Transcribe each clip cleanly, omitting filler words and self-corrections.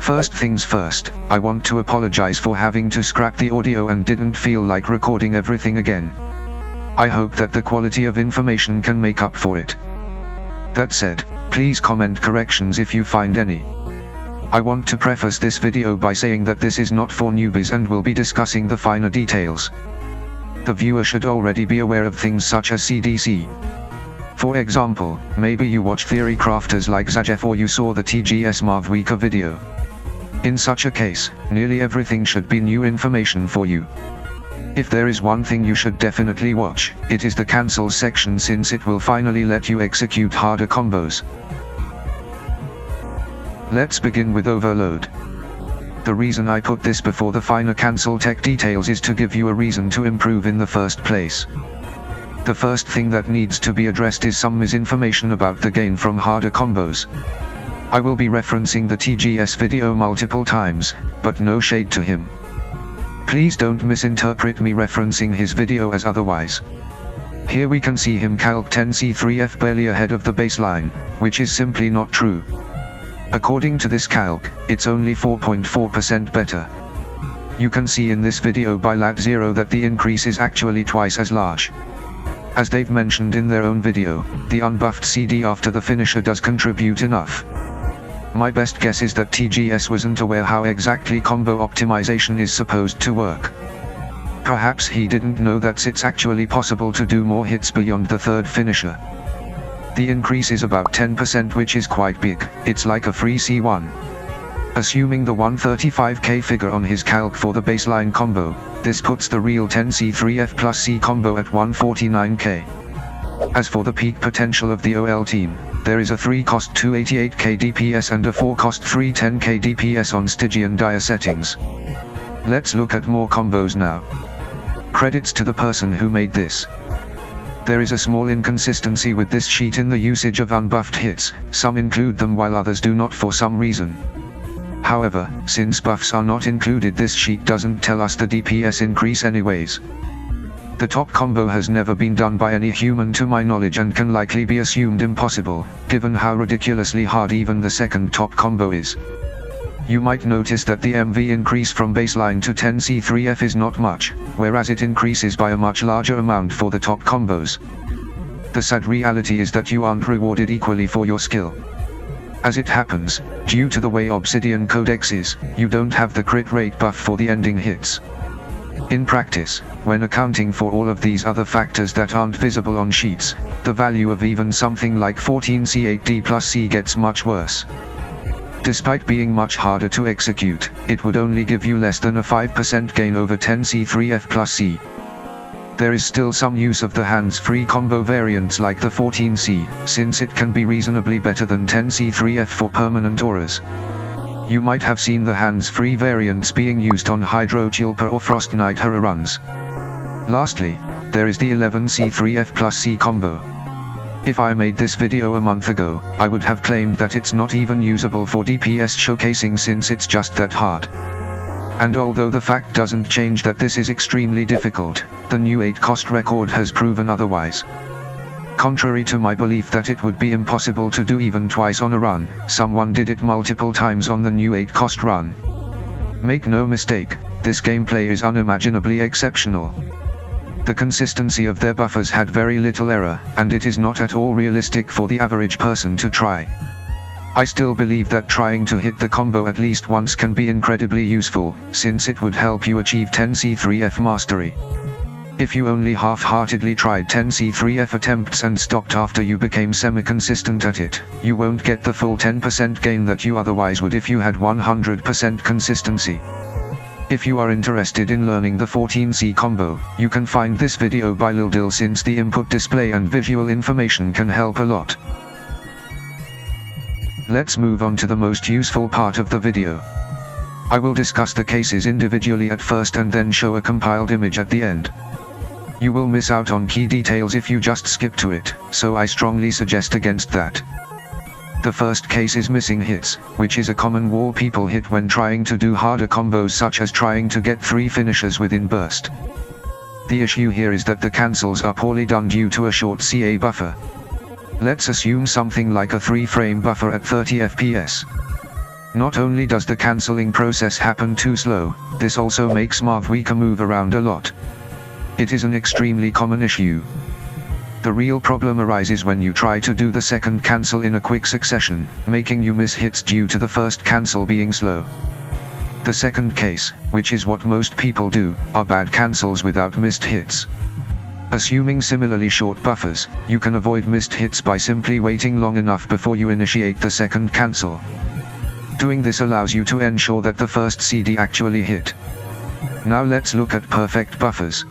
First things first, I want to apologize for having to scrap the audio and didn't feel like recording everything again. I hope that the quality of information can make up for it. That said, please comment corrections if you find any. I want to preface this video by saying that this is not for newbies and will be discussing the finer details. The viewer should already be aware of things such as CDC. For example, maybe you watch theory crafters like Zajeff or you saw the TGS Mavuika video. In such a case, nearly everything should be new information for you. If there is one thing you should definitely watch, it is the cancels section, since it will finally let you execute harder combos. Let's begin with overload. The reason I put this before the finer cancel tech details is to give you a reason to improve in the first place. The first thing that needs to be addressed is some misinformation about the gain from harder combos. I will be referencing the TGS video multiple times, but no shade to him. Please don't misinterpret me referencing his video as otherwise. Here we can see him calc 10C3F barely ahead of the baseline, which is simply not true. According to this calc, it's only 4.4% better. You can see in this video by lat 0 that the increase is actually twice as large. As they've mentioned in their own video, the unbuffed CD after the finisher does contribute enough. My best guess is that TGS wasn't aware how exactly combo optimization is supposed to work. Perhaps he didn't know that it's actually possible to do more hits beyond the third finisher. The increase is about 10%, which is quite big. It's like a free C1. Assuming the 135k figure on his calc for the baseline combo, this puts the real 10C3F plus C combo at 149k. As for the peak potential of the OL team, there is a 3 cost 288k DPS and a 4 cost 310k DPS on Stygian Dire settings. Let's look at more combos now. Credits to the person who made this. There is a small inconsistency with this sheet in the usage of unbuffed hits. Some include them while others do not for some reason. However, since buffs are not included, this sheet doesn't tell us the DPS increase anyways. The top combo has never been done by any human to my knowledge and can likely be assumed impossible, given how ridiculously hard even the second top combo is. You might notice that the MV increase from baseline to 10C3F is not much, whereas it increases by a much larger amount for the top combos. The sad reality is that you aren't rewarded equally for your skill. As it happens, due to the way Obsidian Codex is, you don't have the crit rate buff for the ending hits. In practice, when accounting for all of these other factors that aren't visible on sheets, the value of even something like 14C8D plus C gets much worse. Despite being much harder to execute, it would only give you less than a 5% gain over 10C3F plus C. There is still some use of the hands-free combo variants like the 14C, since it can be reasonably better than 10C3F for permanent auras. You might have seen the hands-free variants being used on Hydrochilpa or Frost Knight Hera runs. Lastly, there is the 11C3F plus C combo. If I made this video a month ago, I would have claimed that it's not even usable for DPS showcasing since it's just that hard. And although the fact doesn't change that this is extremely difficult, the new 8 cost record has proven otherwise. Contrary to my belief that it would be impossible to do even twice on a run, someone did it multiple times on the new 8 cost run. Make no mistake, this gameplay is unimaginably exceptional. The consistency of their buffers had very little error, and it is not at all realistic for the average person to try. I still believe that trying to hit the combo at least once can be incredibly useful, since it would help you achieve 10C3F mastery. If you only half-heartedly tried 10C3F attempts and stopped after you became semi-consistent at it, you won't get the full 10% gain that you otherwise would if you had 100% consistency. If you are interested in learning the 14C combo, you can find this video by Lildil, since the input display and visual information can help a lot. Let's move on to the most useful part of the video. I will discuss the cases individually at first and then show a compiled image at the end. You will miss out on key details if you just skip to it, so I strongly suggest against that. The first case is missing hits, which is a common wall people hit when trying to do harder combos, such as trying to get 3 finishers within burst. The issue here is that the cancels are poorly done due to a short CA buffer. Let's assume something like a 3-frame buffer at 30 FPS. Not only does the cancelling process happen too slow, this also makes Mavuika move around a lot. It is an extremely common issue. The real problem arises when you try to do the second cancel in a quick succession, making you miss hits due to the first cancel being slow. The second case, which is what most people do, are bad cancels without missed hits. Assuming similarly short buffers, you can avoid missed hits by simply waiting long enough before you initiate the second cancel. Doing this allows you to ensure that the first CD actually hit. Now let's look at perfect buffers.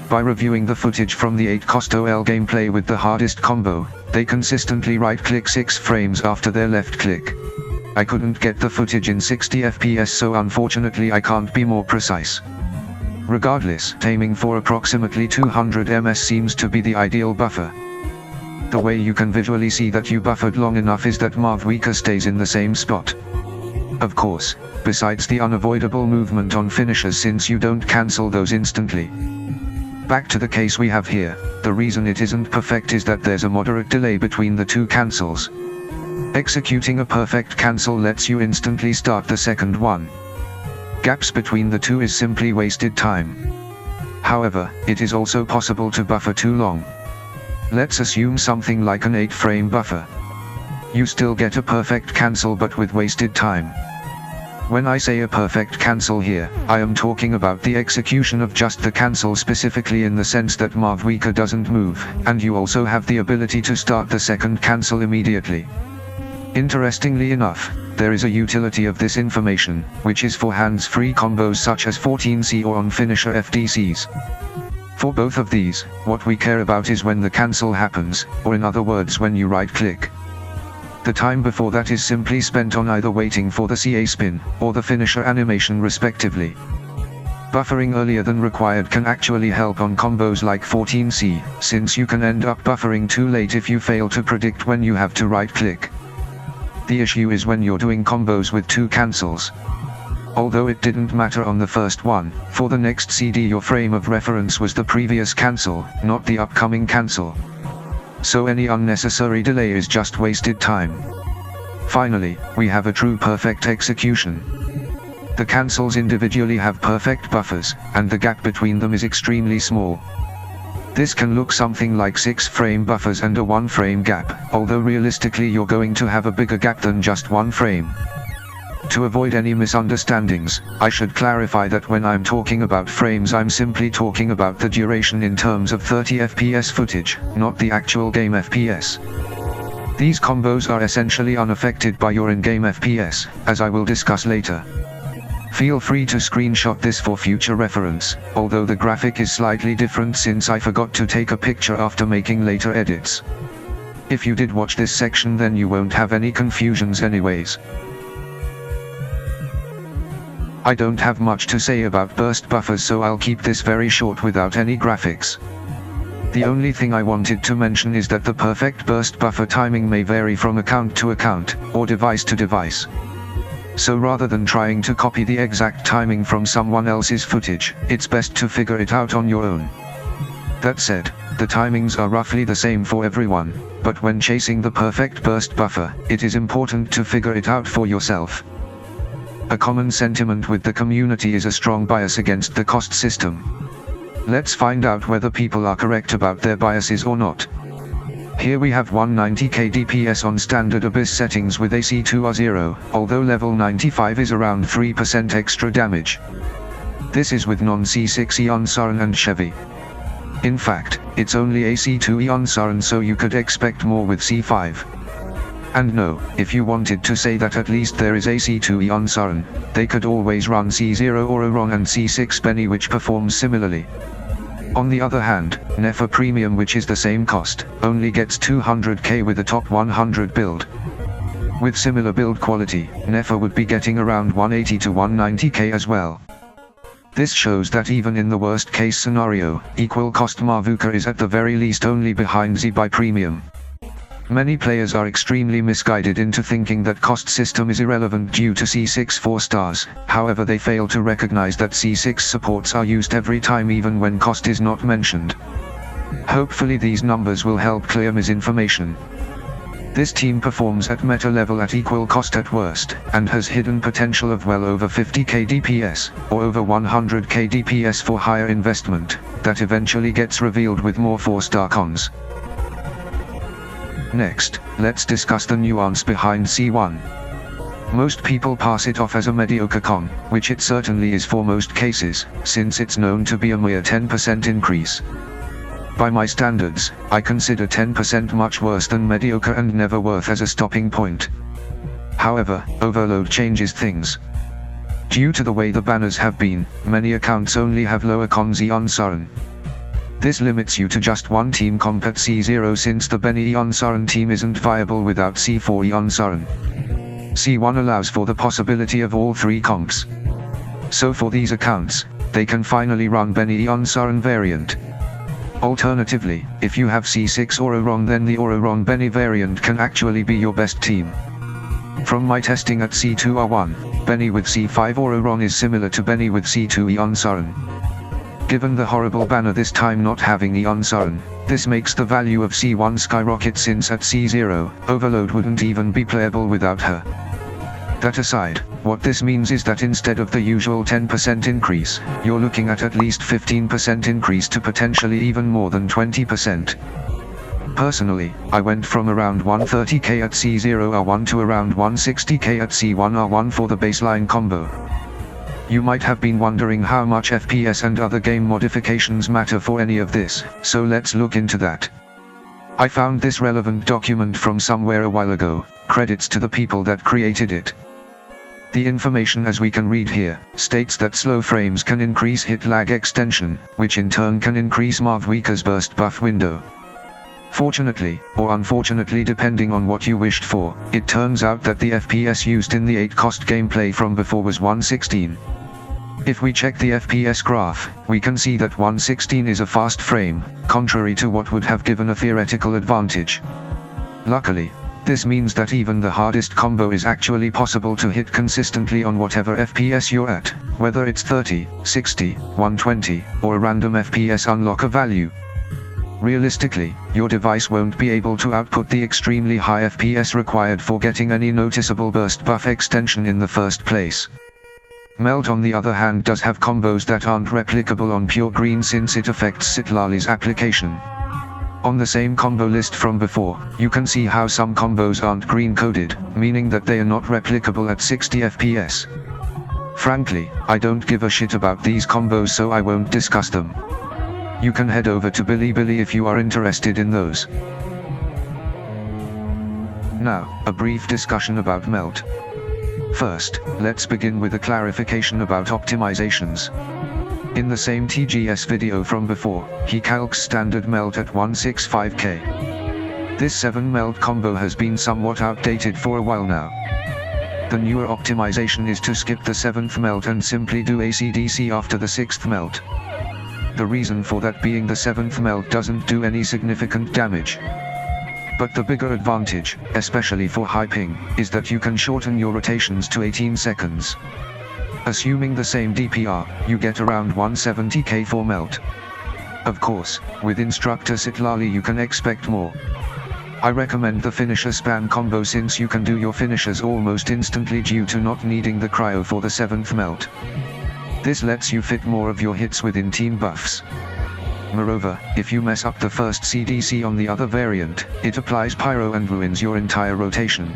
By reviewing the footage from the 8 Cost OL gameplay with the hardest combo, they consistently right-click 6 frames after their left click. I couldn't get the footage in 60 FPS, so unfortunately I can't be more precise. Regardless, aiming for approximately 200 ms seems to be the ideal buffer. The way you can visually see that you buffered long enough is that Mavuika stays in the same spot. Of course, besides the unavoidable movement on finishers since you don't cancel those instantly. Back to the case we have here, the reason it isn't perfect is that there's a moderate delay between the two cancels. Executing a perfect cancel lets you instantly start the second one. Gaps between the two is simply wasted time. However, it is also possible to buffer too long. Let's assume something like an 8-frame buffer. You still get a perfect cancel but with wasted time. When I say a perfect cancel here, I am talking about the execution of just the cancel specifically in the sense that Mavuika doesn't move, and you also have the ability to start the second cancel immediately. Interestingly enough, there is a utility of this information, which is for hands-free combos such as 14C or on finisher FDCs. For both of these, what we care about is when the cancel happens, or in other words when you right-click. The time before that is simply spent on either waiting for the CA spin, or the finisher animation respectively. Buffering earlier than required can actually help on combos like 14C, since you can end up buffering too late if you fail to predict when you have to right-click. The issue is when you're doing combos with 2 cancels. Although it didn't matter on the first one, for the next CD your frame of reference was the previous cancel, not the upcoming cancel. So any unnecessary delay is just wasted time. Finally, we have a true perfect execution. The cancels individually have perfect buffers, and the gap between them is extremely small. This can look something like 6-frame buffers and a 1-frame gap, although realistically you're going to have a bigger gap than just 1 frame. To avoid any misunderstandings, I should clarify that when I'm talking about frames I'm simply talking about the duration in terms of 30 FPS footage, not the actual game FPS. These combos are essentially unaffected by your in-game FPS, as I will discuss later. Feel free to screenshot this for future reference, although the graphic is slightly different since I forgot to take a picture after making later edits. If you did watch this section then you won't have any confusions anyways. I don't have much to say about burst buffers, so I'll keep this very short without any graphics. The only thing I wanted to mention is that the perfect burst buffer timing may vary from account to account, or device to device. So rather than trying to copy the exact timing from someone else's footage, it's best to figure it out on your own. That said, the timings are roughly the same for everyone, but when chasing the perfect burst buffer, it is important to figure it out for yourself. A common sentiment with the community is a strong bias against the cost system. Let's find out whether people are correct about their biases or not. Here we have 190k DPS on standard Abyss settings with AC2R0, although level 95 is around 3% extra damage. This is with non-C6 Iansan and Chevy. In fact, it's only AC2 Iansan, so you could expect more with C5. And no, if you wanted to say that at least there is AC2 Iansan, they could always run C0 or Oron and C6 Benny, which performs similarly. On the other hand, Nefa Premium, which is the same cost, only gets 200k with a top 100 build. With similar build quality, Nefa would be getting around 180 to 190k as well. This shows that even in the worst case scenario, equal cost Mavuika is at the very least only behind Z by Premium. Many players are extremely misguided into thinking that cost system is irrelevant due to C6 4 stars, however they fail to recognize that C6 supports are used every time even when cost is not mentioned. Hopefully these numbers will help clear misinformation. This team performs at meta level at equal cost at worst, and has hidden potential of well over 50k DPS, or over 100k DPS for higher investment, that eventually gets revealed with more 4-star cons. Next, let's discuss the nuance behind C1. Most people pass it off as a mediocre con, which it certainly is for most cases, since it's known to be a mere 10% increase. By my standards, I consider 10% much worse than mediocre and never worth as a stopping point. However, overload changes things. Due to the way the banners have been, many accounts only have lower cons Iansan. This limits you to just one team comp at C0 since the Benny Iansan team isn't viable without C4 Iansan. C1 allows for the possibility of all three comps. So for these accounts, they can finally run Benny Iansan variant. Alternatively, if you have C6 Auroron, then the Auroron Benny variant can actually be your best team. From my testing at C2R1, Benny with C5 Auroron is similar to Benny with C2 Iansan. Given the horrible banner this time not having Iansan, this makes the value of C1 skyrocket since at C0, Overload wouldn't even be playable without her. That aside, what this means is that instead of the usual 10% increase, you're looking at least 15% increase to potentially even more than 20%. Personally, I went from around 130k at C0R1 to around 160k at C1R1 for the baseline combo. You might have been wondering how much FPS and other game modifications matter for any of this, so let's look into that. I found this relevant document from somewhere a while ago, credits to the people that created it. The information as we can read here, states that slow frames can increase hit lag extension, which in turn can increase Mavuika's burst buff window. Fortunately, or unfortunately depending on what you wished for, it turns out that the FPS used in the 8-cost gameplay from before was 116. If we check the FPS graph, we can see that 116 is a fast frame, contrary to what would have given a theoretical advantage. Luckily, this means that even the hardest combo is actually possible to hit consistently on whatever FPS you're at, whether it's 30, 60, 120, or a random FPS unlocker value. Realistically, your device won't be able to output the extremely high FPS required for getting any noticeable burst buff extension in the first place. Melt on the other hand does have combos that aren't replicable on pure green since it affects Citlali's application. On the same combo list from before, you can see how some combos aren't green coded, meaning that they are not replicable at 60 FPS. Frankly, I don't give a shit about these combos, so I won't discuss them. You can head over to Bilibili if you are interested in those. Now, a brief discussion about Melt. First, let's begin with a clarification about optimizations. In the same TGS video from before, he calcs standard melt at 165k. This 7 melt combo has been somewhat outdated for a while now. The newer optimization is to skip the 7th melt and simply do AC/DC after the 6th melt. The reason for that being the 7th melt doesn't do any significant damage. But the bigger advantage, especially for high ping, is that you can shorten your rotations to 18 seconds. Assuming the same DPR, you get around 170k for melt. Of course, with Instructor Citlali you can expect more. I recommend the finisher spam combo since you can do your finishers almost instantly due to not needing the cryo for the 7th melt. This lets you fit more of your hits within team buffs. Moreover, if you mess up the first CDC on the other variant, it applies pyro and ruins your entire rotation.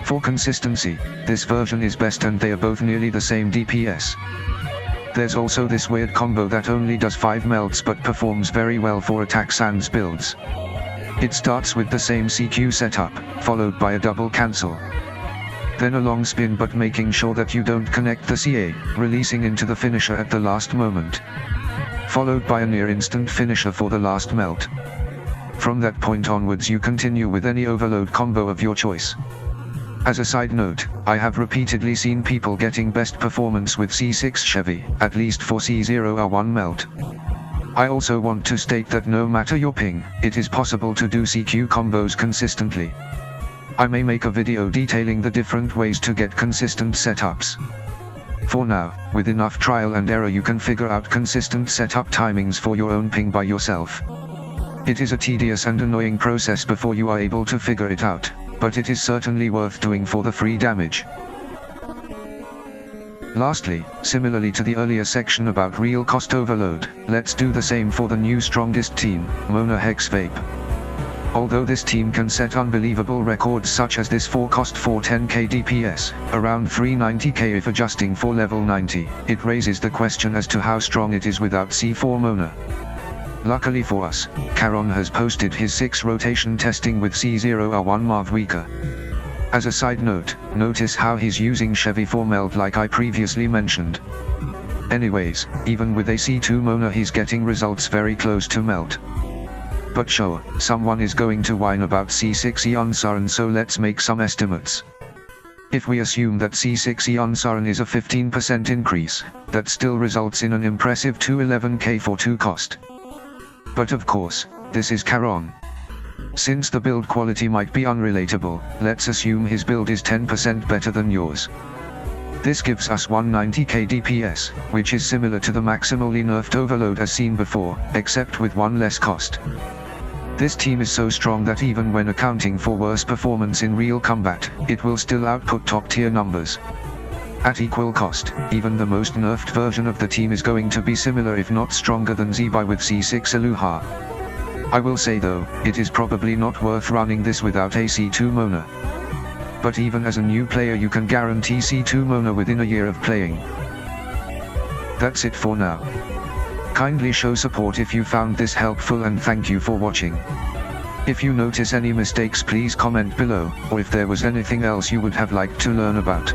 For consistency, this version is best and they are both nearly the same DPS. There's also this weird combo that only does 5 melts but performs very well for attack sans builds. It starts with the same CQ setup, followed by a double cancel. Then a long spin but making sure that you don't connect the CA, releasing into the finisher at the last moment. Followed by a near instant finisher for the last melt. From that point onwards you continue with any overload combo of your choice. As a side note, I have repeatedly seen people getting best performance with C6 Chevy, at least for C0R1 melt. I also want to state that no matter your ping, it is possible to do CQ combos consistently. I may make a video detailing the different ways to get consistent setups. For now, with enough trial and error you can figure out consistent setup timings for your own ping by yourself. It is a tedious and annoying process before you are able to figure it out, but it is certainly worth doing for the free damage. Lastly, similarly to the earlier section about real cost overload, let's do the same for the new strongest team, Mona Hex Vape. Although this team can set unbelievable records such as this for cost 410k DPS, around 390k if adjusting for level 90, it raises the question as to how strong it is without C4 Mona. Luckily for us, Caron has posted his 6 rotation testing with C0R1 Mavuika. As a side note, notice how he's using Chevy for melt like I previously mentioned. Anyways, even with a C2 Mona he's getting results very close to melt. But sure, someone is going to whine about C6 Iansan, so let's make some estimates. If we assume that C6 Iansan is a 15% increase, that still results in an impressive 211k for 2 cost. But of course, this is Caron. Since the build quality might be unrelatable, let's assume his build is 10% better than yours. This gives us 190k DPS, which is similar to the maximally nerfed overload as seen before, except with 1 less cost. This team is so strong that even when accounting for worse performance in real combat, it will still output top tier numbers. At equal cost, even the most nerfed version of the team is going to be similar if not stronger than Zebai with C6 Aluha. I will say though, it is probably not worth running this without a C2 Mona. But even as a new player you can guarantee C2 Mona within a year of playing. That's it for now. Kindly show support if you found this helpful and thank you for watching. If you notice any mistakes please comment below, or if there was anything else you would have liked to learn about.